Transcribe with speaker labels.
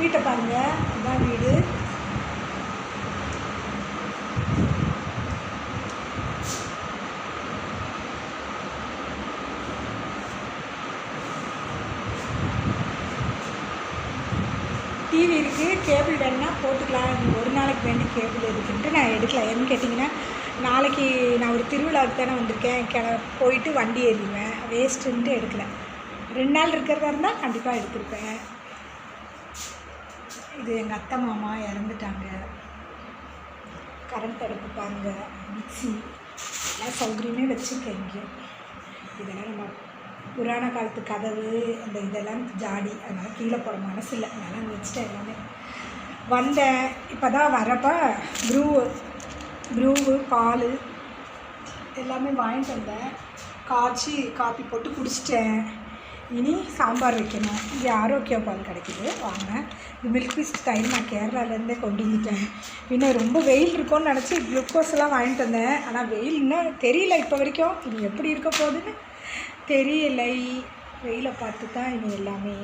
Speaker 1: வீட்டை பாருங்கள், இதுதான் வீடு. டிவி இருக்குது, கேபிள் வேணுன்னா போட்டுக்கலாம். ஒரு நாளைக்கு வேண்டி கேபிள் இருக்குன்ட்டு நான் எடுக்கல. ஏன்னு கேட்டிங்கன்னா, நாளைக்கு நான் ஒரு திருவிழாவுக்கு தானே வந்திருக்கேன், போயிட்டு வண்டி ஏறிடுவேன், வேஸ்ட்டுன்ட்டு எடுக்கலை. 2 நாள் இருக்கிறதா இருந்தால் கண்டிப்பாக எடுத்திருப்பேன். இது எங்கள் அத்தை மாமா இறந்துட்டாங்க. கரண்ட் அடுப்பு பாருங்கள், மிக்சி எல்லாம் சௌகரியமே வச்சுருக்கேன் இங்கே. இதெல்லாம் நம்ம புராண காலத்து கதவு, அந்த இதெல்லாம் ஜாடி, அதனால் கீழே போட மனசு இல்லை, அதனால் வச்சுட்டேன் எல்லாமே. வந்தேன், இப்போ தான் வரப்போ ப்ரூவு பால் எல்லாமே வாங்கிட்டு வந்தேன். காய்ச்சி காப்பி போட்டு குடிச்சிட்டேன். இனி சாம்பார் வைக்கணும். இங்கே ஆரோக்கிய பால் கிடைக்கிது, வாங்க. இது மில்க் பீஸ்ட் தயிர் நான் கேரளாலேருந்தே கொண்டு வந்துட்டேன். இன்னும் ரொம்ப வெயில் இருக்கும்னு நினச்சி குளுக்கோஸ் எல்லாம் வாங்கிட்டு வந்தேன். ஆனால் வெயில் இன்னும் தெரியல இப்போ வரைக்கும். இது எப்படி இருக்க போகுதுன்னு தெரியலை. வெயிலை பார்த்து தான் இனி எல்லாமே.